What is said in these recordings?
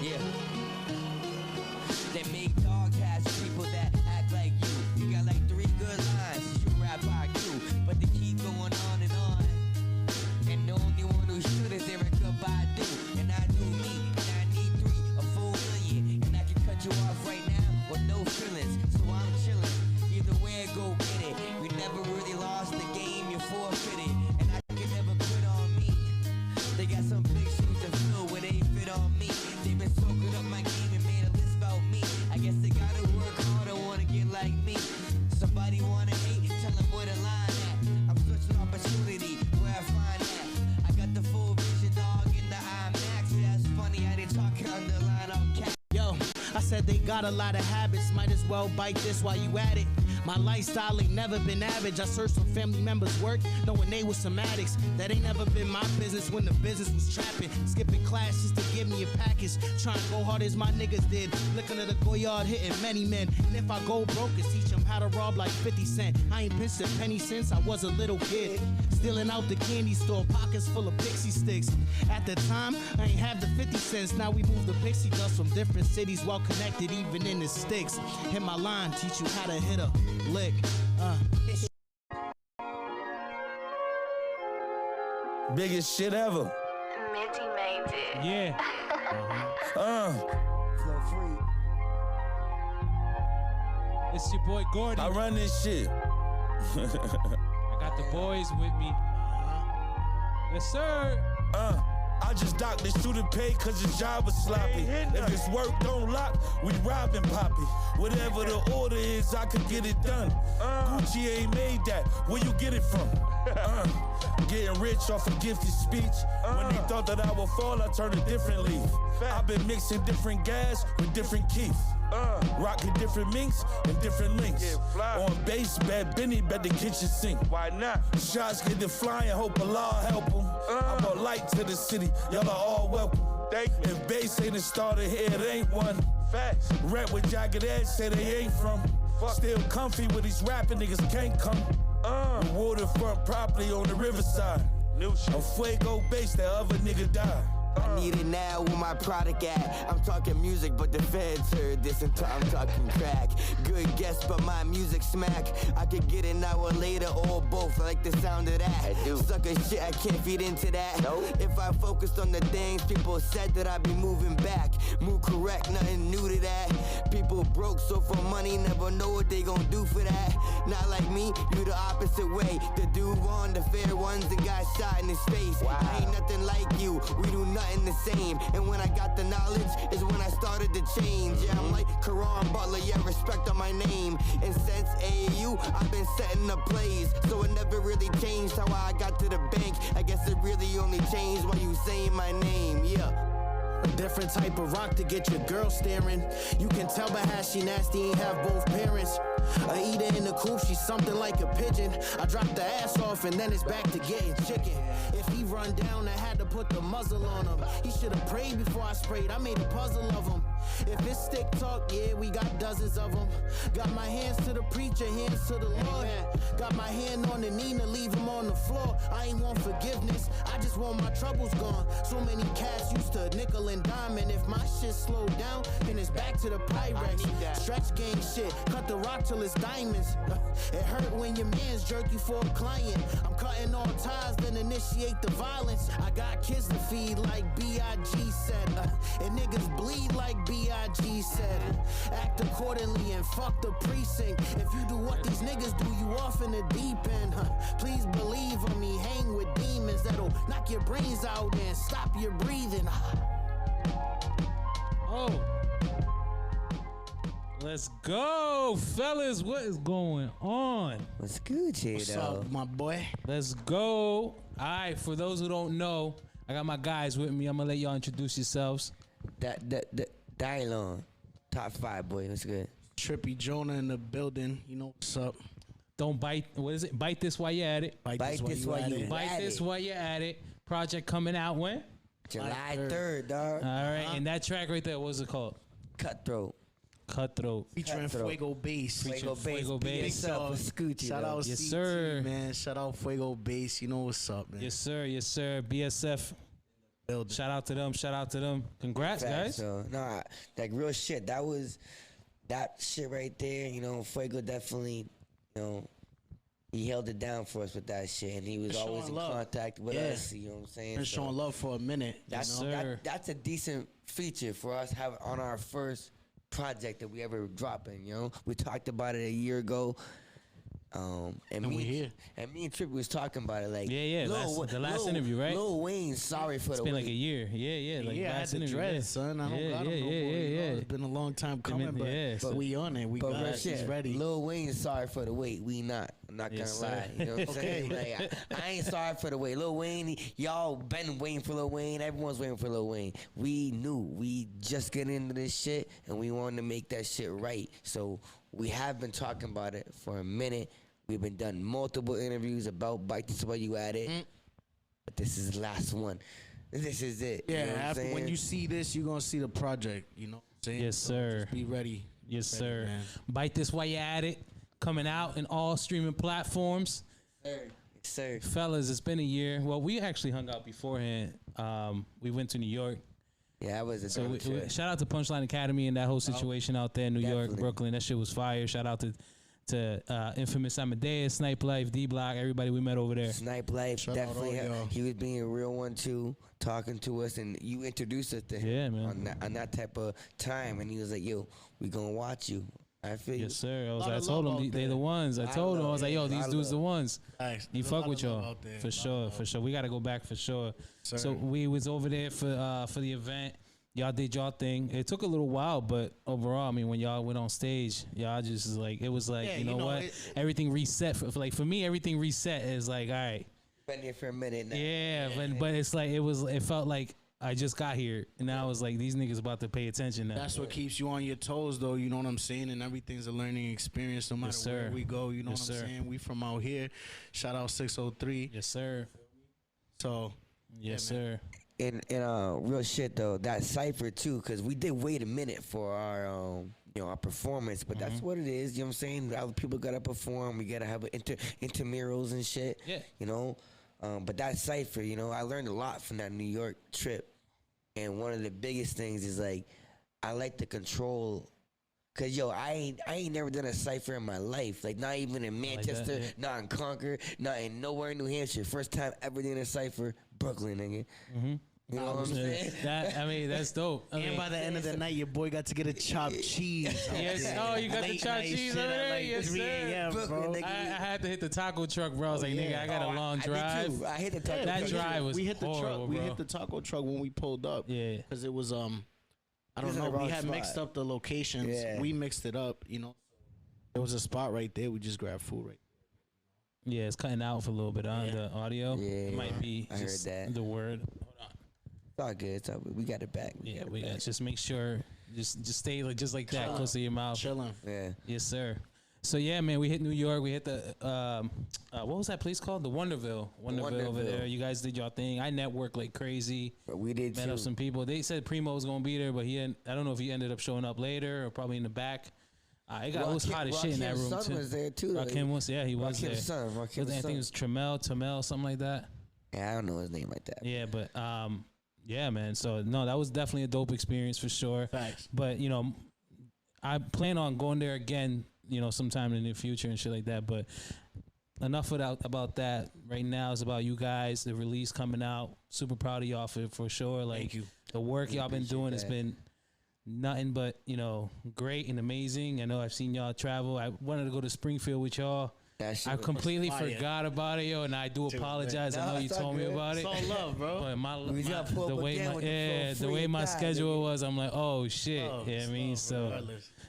Yeah. They make dog cats people that act like you. You got like 3 good lines, you rap IQ, but they keep going on and on. And the only one who should is Erica Badu. And I do me, and I need 3 or 4 million. And I can cut you off right now with no feelings. So I'm chilling. Either way I go get it. We never really lost the game, you forfeited. And I can never quit on me. They got some big shoes to fill where they fit on me. They've been soaking up my game and made a list about me. I guess they gotta work hard, I wanna get like me. Somebody wanna hate, tell them where the line at. I'm such an opportunity, where I find that. I got the full vision, dog, in the IMAX. Yeah, it's funny how they talk underline on cat. Yo, I said they got a lot of habits, might as well bite this while you at it. My lifestyle ain't never been average. I searched some family members' work, knowing they was some addicts. That ain't never been my business when the business was trapping. Skipping class just to give me a package. Trying to go hard as my niggas did. Looking at the Goyard hitting many men. And if I go broke, it's teach them how to rob like 50 Cent. I ain't pinched a penny since I was a little kid. Stealing out the candy store, pockets full of pixie sticks. At the time, I ain't have the 50 cents. Now we move the pixie dust from different cities, well connected even in the sticks. Hit my line, teach you how to hit a lick. Biggest shit ever. Minty made it. Yeah. Flow free. It's your boy Gordi. I run this shit. I got the boys with me. Yes, sir. I just docked this student pay cause the job was sloppy. If this work don't lock, we robbing Poppy. Whatever the order is, I could get it done. Gucci ain't made that, where you get it from? Getting rich off a gifted speech. When they thought that I would fall, I turned a different leaf. I've been mixing different gas with different keys. Rocking different minks and different links. On base, Bad Benny, bet the kitchen sink. Why not? Shots get to flying, hope Allah help them. I brought light to the city, y'all are all welcome. If bass ain't a starter here, it ain't one. Facts. Rap with jagged edge, say they ain't from. Still comfy with these rapping niggas can't come. Waterfront property on the riverside. On Fuego Base, that other nigga died. I need it now where my product at. I'm talking music, but the feds heard this and I'm talking crack. Good guess, but my music smack. I could get it now or later or both. I like the sound of that. I do. Sucker shit, I can't feed into that. Nope. If I focused on the things people said that I'd be moving back. Move correct, nothing new to that. People broke, so for money, never know what they gon' do for that. Not like me, you the opposite way. The dude on the fair ones and got shot in his face. Wow. I ain't nothing like you, we do nothing the same. And when I got the knowledge is when I started to change. Yeah, I'm like Karan Butler, yeah, respect on my name. And since AAU, I've been setting up plays, so it never really changed how I got to the bank. I guess it really only changed while you saying my name, yeah. A different type of rock to get your girl staring. You can tell by how she nasty ain't have both parents. A eater in the coop, she's something like a pigeon. I dropped the ass off and then it's back to getting chicken. If he run down, I had to put the muzzle on him. He should've prayed before I sprayed, I made a puzzle of him. If it's stick talk, yeah, we got dozens of them. Got my hands to the preacher, hands to the Lord. Got my hand on the knee to leave him on the floor. I ain't want forgiveness, I just want my troubles gone. So many cats used to nickel and dime, and if my shit slowed down, then it's back to the Pyrex. Stretch gang shit, cut the rock till it's diamonds. It hurt when your man's jerky for a client. I'm cutting all ties, then initiate the violence. I got kids to feed like B.I.G. said. And niggas bleed like B.I.G. said. Act accordingly and fuck the precinct. If you do what these niggas do, you off in the deep end. Please believe on me, hang with demons that'll knock your brains out and stop your breathing. Oh. Let's go, fellas. What is going on? What's good, Jay? What's up, my boy? Let's go. All right, for those who don't know, I got my guys with me. I'm going to let y'all introduce yourselves. Dielon, top 5, boy. What's good? Trippy Jona in the building. You know what's up? Don't bite. What is it? Bite this while you're at it. Bite this while you Bite this while you're at it. Project coming out when? July 3rd, dog. All right, and that track right there, what's it called? Cutthroat. Featuring Fuego Base. Fuego Base. Shout out Yes, Szn2, sir. man. Shout out Fuego Base. You know what's up, man. Yes, sir. Yes, sir. BSF. Shout out to them. Shout out to them. Congrats, guys. So no, like real shit. That shit right there. You know, Fuego definitely, you know, he held it down for us with that shit, and he was always in contact with us. You know what I'm saying? Been showing love for a minute. That's a decent feature for us having on our first project that we ever dropping. You know, we talked about it a year ago. And we here. And me and Trippy was talking about it like the last interview, right? Lil Wayne, sorry for the wait. It's been like a year. Like I had the dread, son. I don't got him no more. It's been a long time coming, but we on it. We got it. He's ready. Lil Wayne, sorry for the wait. We not. I'm not gonna lie. You know what I'm saying? Like, I ain't sorry for the wait. Lil Wayne, y'all been waiting for Lil Wayne. Everyone's waiting for Lil Wayne. We knew. We just get into this shit, and we wanted to make that shit right. So we have been talking about it for a minute. We've been done multiple interviews about Bite This Where You At It. But this is the last one. This is it. Yeah, you know after when you see this, you're going to see the project. You know what I'm saying? Yes, sir. Just be ready. Yes, sir. Man. Bite This While You At It. Coming out in all streaming platforms. Yes, sir. Fellas, it's been a year. Well, we actually hung out beforehand. We went to New York. Yeah, I was a shout out to Punchline Academy and that whole situation out there in New York, Brooklyn. That shit was fire. Shout out to Infamous Amadeus, Snipe Life, D Block, everybody we met over there. Snipe Life, definitely. He was being a real one too, talking to us, and you introduced us to him. Yeah, man. On that type of time, and he was like, "Yo, we gonna watch you." I feel yes, sir. I told him they the ones. I told him I was like, "Yo, these dudes the ones." He fuck with y'all for sure, for sure. We gotta go back for sure. Sir. So we was over there for the event. Y'all did y'all thing. It took a little while, but overall, I mean, when y'all went on stage, y'all just like, it was like, you know what? Everything reset. For me, everything reset is like, all right. Been here for a minute now. Yeah, but it's like, it felt like I just got here. And now I was like, these niggas about to pay attention now. That's what keeps you on your toes, though. You know what I'm saying? And everything's a learning experience no matter where we go. You know what I'm saying? We from out here. Shout out 603. Yes, sir. So. Yes, sir. And real shit though, that cipher too, because we did wait a minute for our our performance, but that's what it is. You know what I'm saying? Other people gotta perform. We gotta have intramurals and shit. Yeah. You know, but that cipher, you know, I learned a lot from that New York trip, and one of the biggest things is like I like to control. Cause I ain't never done a cipher in my life. Like not even in Manchester, not in Concord, not in nowhere in New Hampshire. First time ever doing a cipher, Brooklyn, nigga. You know what I'm saying? That's dope. And by the end of the night, your boy got to get a chopped cheese. Yes. Oh, you got the chopped cheese over there? Yes, sir. Brooklyn, I had to hit the taco truck, bro. I was like, nigga, I got a long drive. I hit the taco truck. That drive was horrible, We hit the taco truck when we pulled up. Yeah. Because it was I don't know. We had mixed up the locations. Yeah. We mixed it up, you know. There was a spot right there. We just grabbed food right there. Yeah, it's cutting out for a little bit on the audio. Yeah, it might be just the word. Hold on. It's all good. It's all good. We got it back. We got just make sure, just stay just like that, close to your mouth. Chilling. Yeah. Yes, sir. So yeah, man, we hit New York. We hit the what was that place called? The Wonderville over there. You guys did y'all thing. I networked like crazy. We did met up some people. They said Primo was gonna be there, but I don't know if he ended up showing up later or probably in the back. It was hot as shit in that room son too. Was there too. Rakim was he was there. Son, I think it was Tamel, something like that. Yeah, I don't know his name like that. Yeah, but yeah, man. So no, that was definitely a dope experience for sure. Thanks. But you know, I plan on going there again, you know, sometime in the future and shit like that. But enough about that. Right now, it's about you guys, the release coming out. Super proud of y'all for sure. Like, thank you. The work y'all been doing has been nothing but, you know, great and amazing. I know I've seen y'all travel. I wanted to go to Springfield with y'all. I completely forgot about it, yo, and I do apologize. I know you told me about it. It's all love, bro. But the way my schedule was, I'm like, oh shit. I mean, so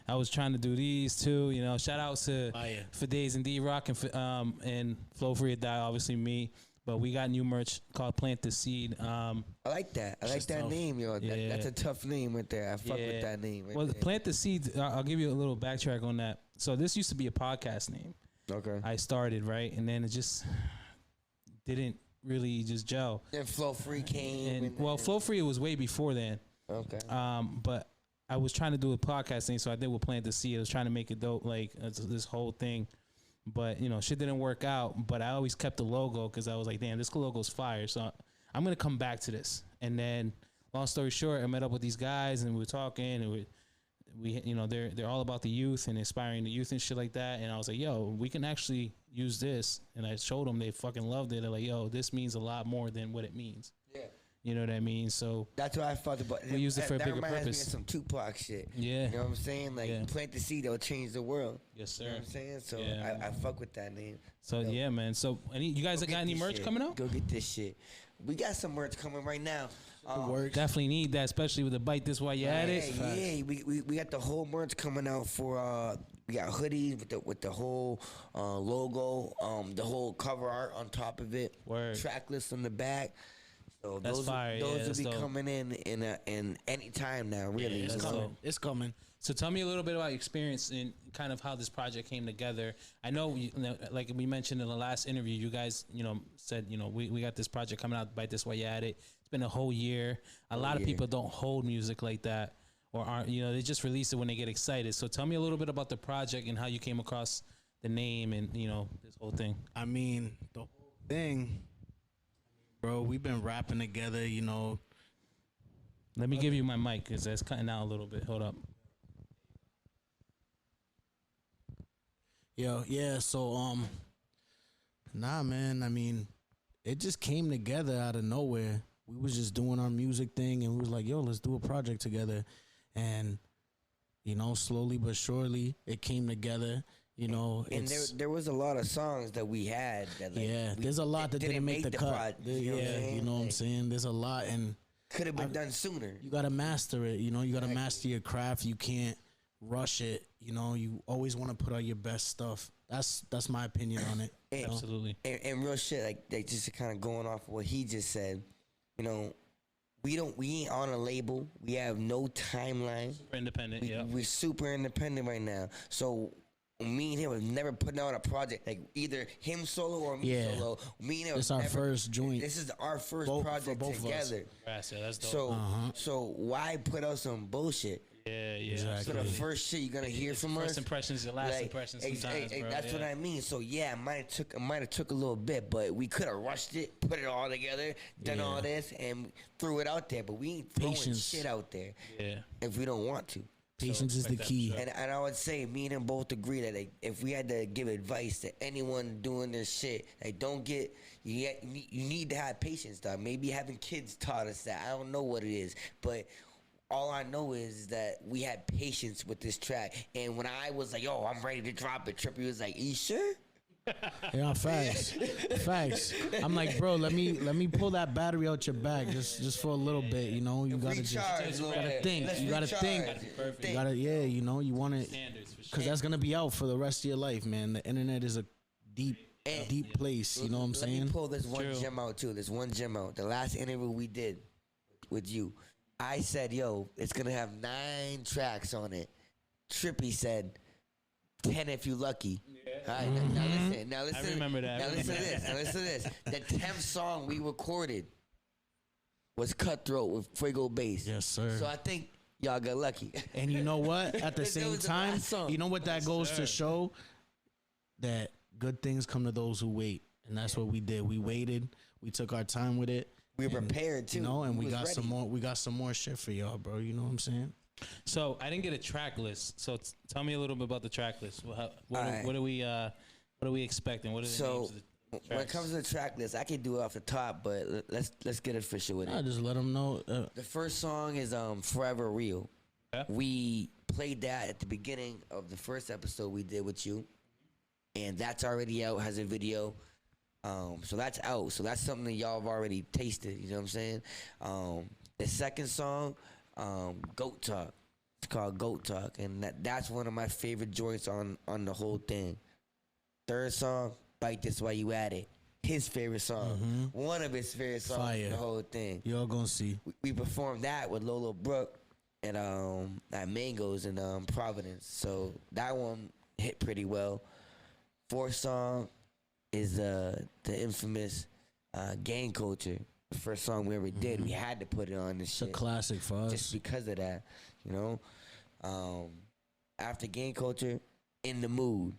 I was trying to do these too. You know, shout out to For Days and D-Rock and Flow Free or Die, obviously me. But we got new merch called Plant the Seed. I like that. I like that name, yo. That's a tough name right there. I fuck with that name. Well, Plant the Seed, I'll give you a little backtrack on that. So this used to be a podcast name. Okay. I started, right? And then it just didn't really just gel. Then Flow Free came. Flow Free was way before then. Okay. But I was trying to do a podcast thing, so I did with Plant the Seed. I was trying to make it dope, like this whole thing. But, you know, shit didn't work out. But I always kept the logo because I was like, damn, this logo's fire. So I'm going to come back to this. And then, long story short, I met up with these guys and we were talking, and we you know, they're all about the youth and inspiring the youth and shit like that. And I was like, yo, we can actually use this. And I showed them, they fucking loved it. They're like, yo, this means a lot more than what it means. Yeah. You know what I mean? So that's what I thought about. We use it for a bigger purpose. That reminds me of some Tupac shit. Yeah. You know what I'm saying? Like, plant the seed, it'll change the world. Yes, sir. You know what I'm saying? So I fuck with that name. So yeah, man. So you guys got any merch coming out? Go get this shit. We got some merch coming right now. Definitely need that, especially with the bite this while you at it. Yeah, we got the whole merch coming out for we got hoodies with the whole logo, the whole cover art on top of it. Word. Track list on the back. So that's fire. Those will be coming in any time now. Really, Yeah, it's coming. So tell me a little bit about your experience and kind of how this project came together. I know, like we mentioned in the last interview, you guys, said, we got this project coming out, bite this while you at it. It's been a whole year. A lot of people don't hold music like that, or aren't, they just release it when they get excited. So tell me a little bit about the project and how you came across the name and, this whole thing. I mean, the whole thing, bro, we've been rapping together, Let me give you my mic because that's cutting out a little bit. Hold up. So nah, man, I mean, it just came together out of nowhere. We was just doing our music thing, and we was like, yo, let's do a project together. And slowly but surely it came together. And there was a lot of songs that we had that there's a lot that didn't make the cut. You know what I'm saying? There's a lot, and could have been done sooner. You gotta master it, you gotta master your craft. You can't rush it. You always want to put out your best stuff. That's my opinion on it. Absolutely. And real shit, like just kind of going off of what he just said, we ain't on a label. We have no timeline. Super independent. We're super independent right now. So me and him was never putting out a project, like either him solo or me solo. Me and him. It's our first joint. This is our first project together. That's dope. So why put out some bullshit? Yeah, exactly. So the first shit you're gonna hear from us. First impressions, your last impressions. Sometimes, bro. That's what I mean. So it might have took a little bit, but we could have rushed it, put it all together, done all this, and threw it out there. But we ain't throwing shit out there. Yeah. If we don't want to. Patience is the key. And I would say me and him both agree that if we had to give advice to anyone doing this shit, you need to have patience, dog. Maybe having kids taught us that. I don't know what it is, but all I know is that we had patience with this track. And when I was like, yo, I'm ready to drop it, Trippy was like, you sure? Yeah, facts. I'm like, bro, let me pull that battery out your bag just for a little bit, you gotta think. You gotta think. You gotta, you want it, because that's gonna be out for the rest of your life, man. The internet is a deep place. You know what I'm saying? Let me pull this one gem out too. This one gem out. The last interview we did with you, I said, yo, it's gonna have 9 tracks on it. Trippy said 10 if you lucky. All right, now listen. I remember that. Now listen to this. The 10th song we recorded was Cutthroat with Fuego Base. Yes, sir. So I think y'all got lucky. And you know what? At the same time, you know what that goes to show? That good things come to those who wait. And that's what we did. We waited. We took our time with it. We were prepared too. And we got ready. We got some more shit for y'all, bro. You know what I'm saying? So I didn't get a track list. So tell me a little bit about the track list. What are we expecting? What are the names of the tracks? When it comes to the track list, I can do it off the top, but let's get official with it. I just let them know. The first song is Forever Real. Yeah. We played that at the beginning of the first episode we did with you, and that's already out. Has a video. So that's out. So that's something that y'all have already tasted. You know what I'm saying? The second song, Goat Talk. It's called Goat Talk, and that's one of my favorite joints on the whole thing. Third song, Bite This While You At It. His favorite song. One of his favorite songs. Fire. The whole thing. Y'all gonna see. We performed that with Lola Brooke at Mango's in Providence. So that one hit pretty well. Fourth song is the infamous Gang Culture. The first song we ever did. We had to put it on this shit. It's a classic for us. Just because of that, you know. After Gang Culture, In the Mood.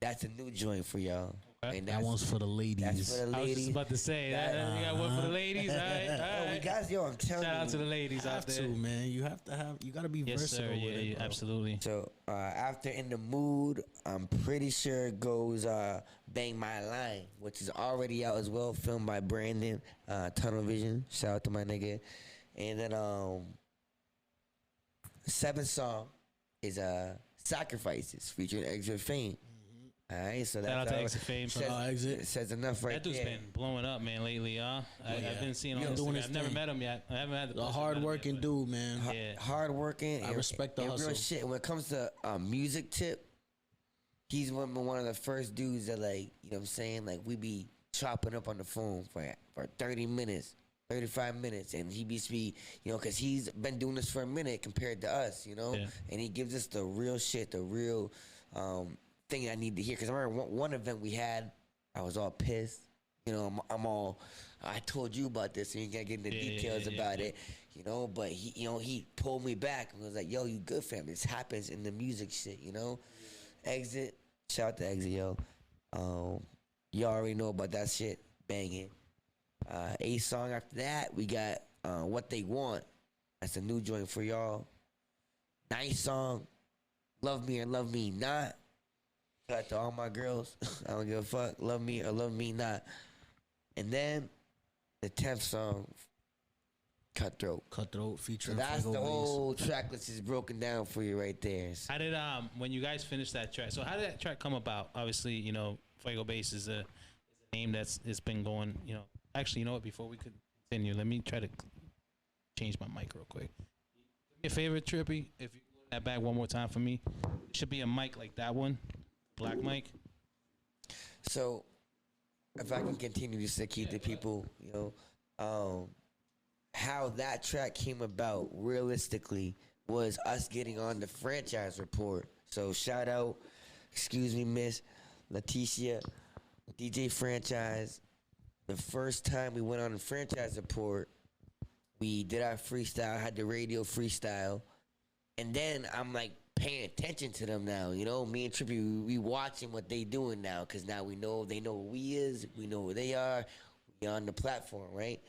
That's a new joint for y'all. And that one's for the ladies. That's for the I was ladies. just about to say that. We got one for the ladies. All right, all Oh, we right. got I'm telling Shout you. out to the ladies out there. Man. You have to have. You got to be Yes, versatile. sir. With Yeah, it, yeah, bro. absolutely. So after In the Mood, I'm pretty sure it goes Bang My Line, which is already out as well, filmed by Brandon, Tunnel Vision. Shout out to my nigga. And then the seventh song is Sacrifices featuring Exit Fame. All right, so Shout out to Exit Fame. It says enough right That dude's there. been blowing up, man, lately, I've been seeing on doing Instagram. his I've never thing. met him yet. I haven't had the The pleasure hard of meeting him working yet, dude, man. Yeah. Hard working. I respect the and hustle. real shit. When it comes to music tip, he's one of the first dudes that, like, you know what I'm saying? Like, we be chopping up on the phone for 30 minutes, 35 minutes, and he be, you know, because he's been doing this for a minute compared to us, you know? Yeah. And he gives us the real shit, the real thing I need to hear. Because I remember one event we had, I was all pissed. You know, I'm all, I told you about this, and you gotta get into details about it, you know. But he pulled me back and was like, "Yo, you good, fam? This happens in the music shit, you know." Exit, shout out to Exit, yo. You already know about that shit, banging. A song after that, we got What They Want. That's a new joint for y'all. Nice song, Love Me or Love Me Not. Shout out to all my girls. I don't give a fuck. Love me or love me not. And then the 10th song, Cutthroat. Cutthroat So featuring. that's Fuego the Base. whole track list is broken down for you right there. How did when you guys finished that track? So how did that track come about? Obviously, you know, Fuego Base is a name it's been going. You know, actually, you know what? Before we could continue, let me try to change my mic real quick. Do me a favor, Trippy. If you look that back one more time for me, it should be a mic like that one, black mic. So if I can continue just to keep the people, you know, how that track came about realistically was us getting on the franchise report. So shout out, excuse me, Miss Leticia, DJ Franchise. The first time we went on the franchise report, we did our freestyle, had the radio freestyle, and then I'm like paying attention to them now. You know, me and Trippy, we watching what they doing now, because now we know they know who we is, we know who they are, we on the platform, right?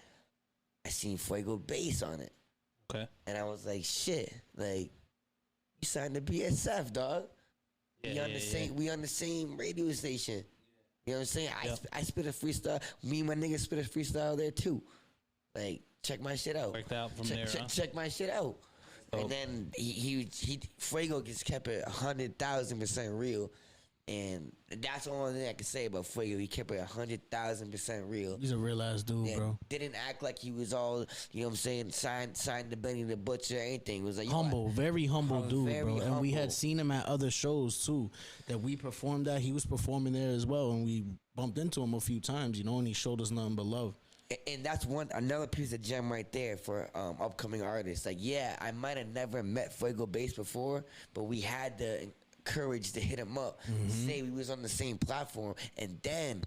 I seen Fuego Base on it. Okay. And I was like, shit, like, you signed to BSF, dog. We on the same radio station. You know what I'm saying? I spit a freestyle. Me and my niggas spit a freestyle there too. Like, check my shit out. Worked out from there, huh? Check my shit out. Oh. And then he Fuego just kept it 100,000% real. And that's the only thing I can say about Fuego. He kept it 100,000% real. He's a real ass dude, And bro. didn't act like he was all, you know what I'm saying, signed to Benny the Butcher or anything. It was like, Humble, very humble dude, very bro. And we humble. had seen him at other shows too that we performed at. He was performing there as well, and we bumped into him a few times, you know, and he showed us nothing but love. And that's another piece of gem right there for upcoming artists. Like, yeah, I might have never met Fuego Base before, but we had the courage to hit him up, say we was on the same platform, and then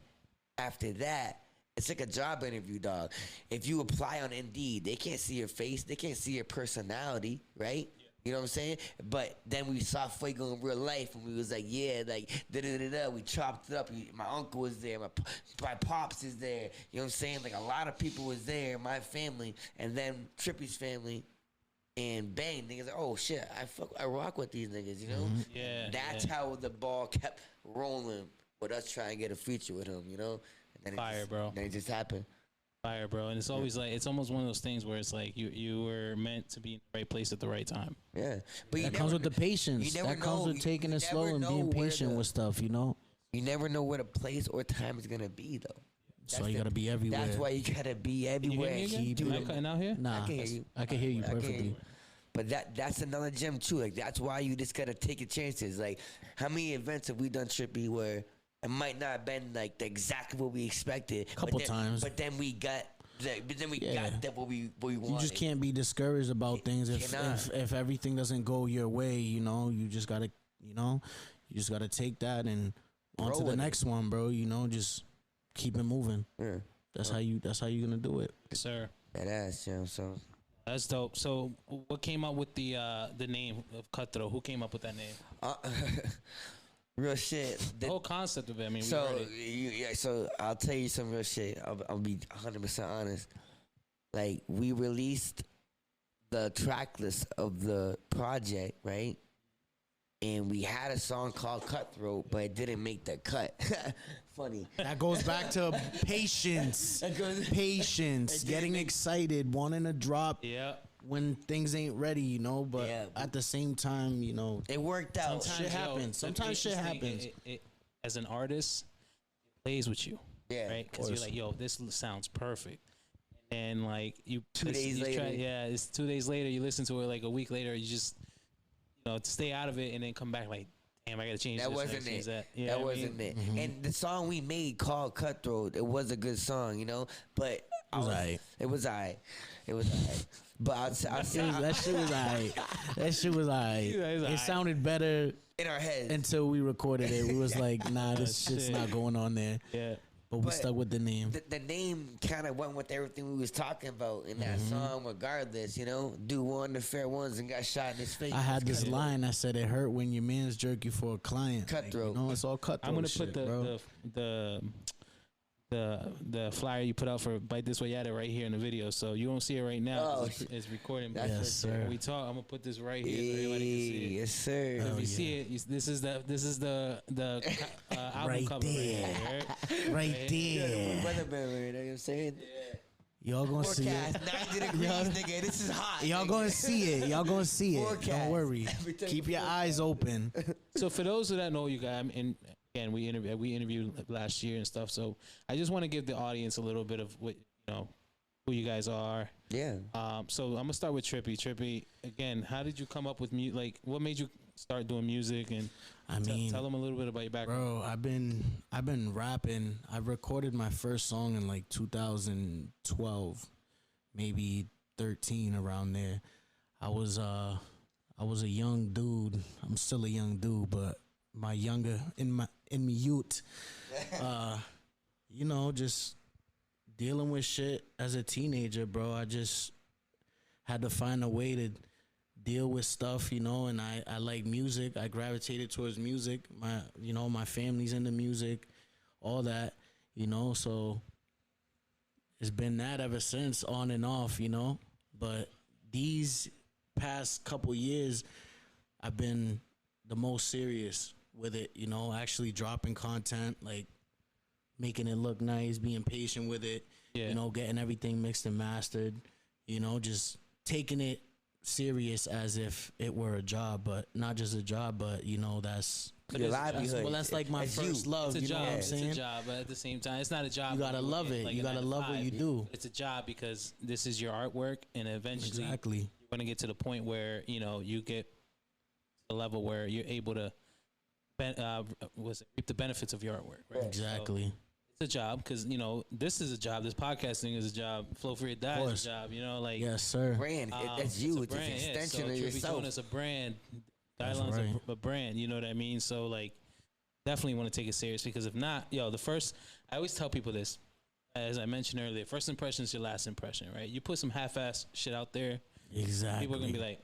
after that, it's like a job interview, dog. If you apply on Indeed, they can't see your face, they can't see your personality, right? You know what I'm saying? But then we saw Fuego in real life, and we was like, yeah, like, da-da-da-da. We chopped it up. My uncle was there. My pops is there. You know what I'm saying? Like, a lot of people was there, my family, and then Trippy's family. And bang, niggas like, oh shit, I rock with these niggas, you know? Yeah. That's how the ball kept rolling with us trying to get a feature with him, you know? And then Fire, bro. Then it just happened. Fire, bro. And it's always like, it's almost one of those things where it's like you were meant to be in the right place at the right time. Yeah. But That comes with the patience. That comes with taking it slow and being patient with stuff, you know? You never know where the place or time is gonna be, though. So you gotta be everywhere. That's why you gotta be Can you everywhere. hear me again? Am I cutting out here? Nah, I can hear you. I can hear you I can hear perfectly. you. But that's another gem too. Like, that's why you just gotta take your chances. Like, how many events have we done, Trippy, where it might not have been like exactly what we expected? Couple times. But then we got got that what we wanted. You just can't be discouraged about things if everything doesn't go your way, you know. You just gotta take that and on to the next one, bro. You know, just keep it moving. Yeah. That's how you gonna do it. Yes, sir. That ass, you know, so. That's dope. So, what came up with the name of Cutthroat? Who came up with that name? Real shit. The whole concept of it. I mean, so so I'll tell you some real shit. I'll be 100% honest. Like, we released the track list of the project, right? And we had a song called Cutthroat, but it didn't make the cut. Funny. That goes back to patience. Patience. Getting excited, wanting to drop. Yeah. When things ain't ready, you know, but at the same time, you know, it worked out. Shit happens. Sometimes shit happens. As an artist, it plays with you, right? Because you're like, yo, this sounds perfect. And like you, 2 days later, it's 2 days later. You listen to it like a week later. You just, stay out of it and then come back like, damn, I gotta change that. This Wasn't it? That wasn't it. Mm-hmm. And the song we made called Cutthroat, it was a good song, but it was alright. But I'll say that shit was alright. That shit was alright. It sounded better in our heads until we recorded it. We was like, nah, this shit's not going on there. Yeah. But we stuck with the name. The name kind of went with everything we was talking about in that song, regardless, Do one the fair ones and got shot in his face. I had this line. I said, it hurt when your man's jerk you for a client. Cutthroat. Like, it's all cutthroat. I'm gonna shit, put the flyer you put out for Bite This Way At It right here in the video, so you won't see it right now. It's recording. Yes, sir. When we talk, I'm gonna put this right here so everybody can see it. Yes, sir. So if you see it, this is the album right cover there. Right there. You know what I'm saying? Y'all gonna see it. 90 degrees, nigga. This is hot. Y'all gonna see it. Y'all gonna see it. Forecast. Don't worry. Keep your eyes open. So for those that know you guys, and again, we interviewed last year and stuff. So I just want to give the audience a little bit of what who you guys are. Yeah. So I'm gonna start with Trippy. Trippy, again, how did you come up with music? Like, what made you start doing music? And tell them a little bit about your background. Bro, I've been rapping. I recorded my first song in like 2012, maybe 13, around there. I was a young dude. I'm still a young dude, but my younger in my youth, just dealing with shit as a teenager, bro. I just had to find a way to deal with stuff, and I like music. I gravitated towards music. My family's into music, all that, so it's been that ever since, on and off, but these past couple years I've been the most serious with it, actually dropping content, like making it look nice, being patient with it, getting everything mixed and mastered, just taking it serious as if it were a job, but not just a job, but that's your livelihood. Well, that's like my first love. It's a job. Know what I'm saying? It's a job, but at the same time, it's not a job. You gotta love it. You gotta love what you do. It's a job because this is your artwork, and eventually you're gonna get to the point where you get to the level where you're able to reap the benefits of your artwork. Right? Exactly. So, it's a job because this is a job. This podcasting is a job. Flow Free or Die is a job. Yes, sir. Brand. That's you. It's an extension of yourself. It's a brand. Dielon's a brand. You know what I mean? So like, definitely want to take it serious because if not, I always tell people this. As I mentioned earlier, first impression is your last impression, right? You put some half-ass shit out there. Exactly. People are gonna be like,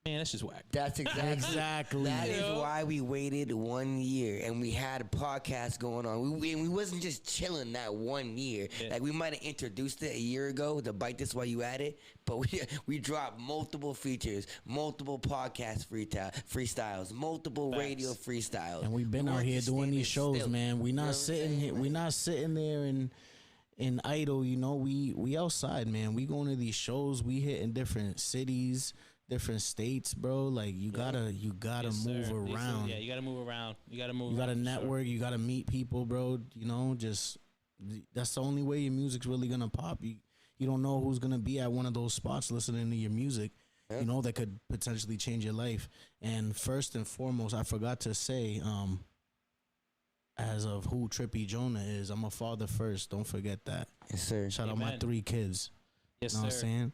man, that's just whack. That's exactly. That is why we waited 1 year and we had a podcast going on. We wasn't just chilling that 1 year. Yeah. Like we might have introduced it a year ago to Bite This While You At It, but we dropped multiple features, multiple podcast freestyles, multiple radio freestyles. And we've been out here doing these shows, still. Man. We not sitting here. We not sitting there in idle. We outside, man. We going to these shows. We hitting different cities, different states, bro. Like you gotta move around. You gotta move around. You gotta network. Sure. You gotta meet people, bro. Just that's the only way your music's really gonna pop. You don't know who's gonna be at one of those spots listening to your music. Yeah. That could potentially change your life. And first and foremost, I forgot to say, as of who Trippy Jona is, I'm a father first. Don't forget that. Yes, sir. Shout out my 3 kids. Yes, know sir. What I'm saying?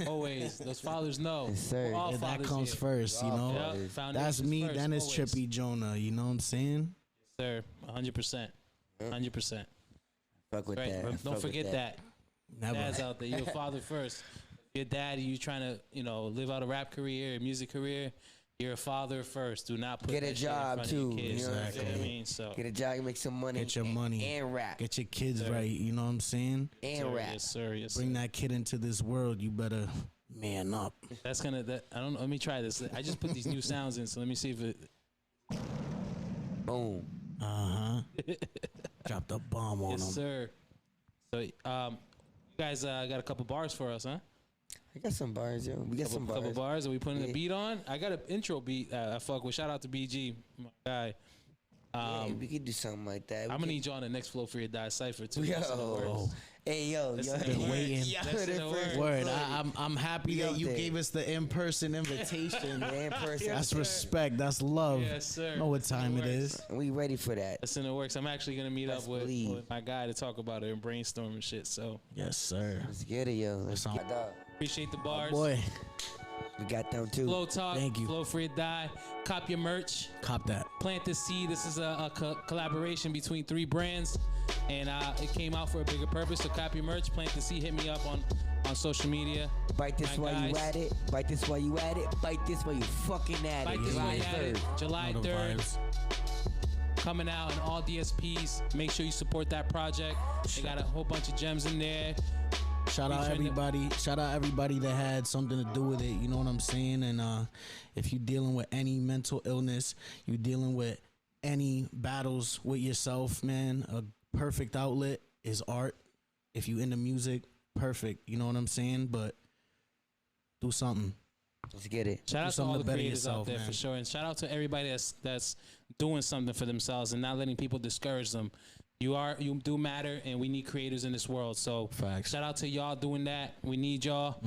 Always. Those fathers know. Yes, sir. Yeah, that comes first, That's me, first, then it's Trippy Jona, you know what I'm saying? Yes, sir. 100%. 100%. Fuck with that. Don't forget that. Never. Dad's out there. You're a father first. Your dad, you trying to, live out a rap career, a music career, you're a father first. Do not put Get a that shit in job front too. of your kids. You know what I'm You know saying? what I mean? So Get a job, make some money. Get your money. And rap. Get your kids right. You know what I'm saying? And rap. yes, sir. Yes, Bring sir. that kid into this world. You better man up. That's gonna. I don't know. Let me try this. I just put these new sounds in, so let me see if it. Boom. Drop the bomb on Yes, them. sir. So, you guys got a couple bars for us, huh? I got some bars, yo. We got some bars. Couple bars. Are we putting the beat on? I got an intro beat. I fuck with. Shout out to BG, my guy. Yeah, we could do something like that. I'm gonna need you on the next Flow for Your Die cipher too. Yo. Hey, yo. Been waiting. That's in the works. Word. I'm happy that you gave us the in-person invitation. In person. That's respect. That's love. Yes, sir. Know what time it is. We ready for that. That's in the works. I'm actually gonna meet up with my guy to talk about it and brainstorm and shit. So Yes, sir. Let's get it, yo. Let's get it. appreciate the bars. Boy, We got them too. Flow Talk. Thank you. Flow for Your Die. Cop your merch. cop that. Plant the Seed. This is a collaboration between 3 brands, and it came out for a bigger purpose. So copy merch. Plant the Seed. Hit me up on social media. Bite this My while you guys. at it. Bite this while you at it. Bite this while you fucking at it. Bite this while you at it. July Know the 3rd. vibes. Coming out in all DSPs. Make sure you support that project. They got a whole bunch of gems in there. Shout out Featuring the- everybody. Shout out everybody that had something to do with it. You know what I'm saying? And if you're dealing with any mental illness, you're dealing with any battles with yourself, man, a perfect outlet is art. If you into music, perfect. You know what I'm saying? But do something. Let's get it. Shout out to something all to the better creators out yourself, there man. for sure, and shout out to everybody that's doing something for themselves and not letting people discourage them. You do matter, and we need creators in this world. So Facts. shout out to y'all doing that. We need y'all.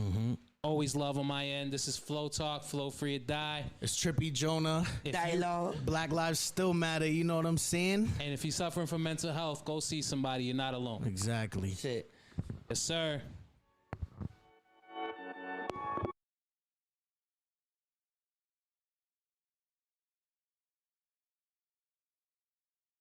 Always love on my end. This is Flow Talk, Flow for Your Die. It's Trippy Jona. Dialogue. Black lives still matter. You know what I'm saying? And if you're suffering from mental health, go see somebody. You're not alone. Exactly. Shit. Yes, sir.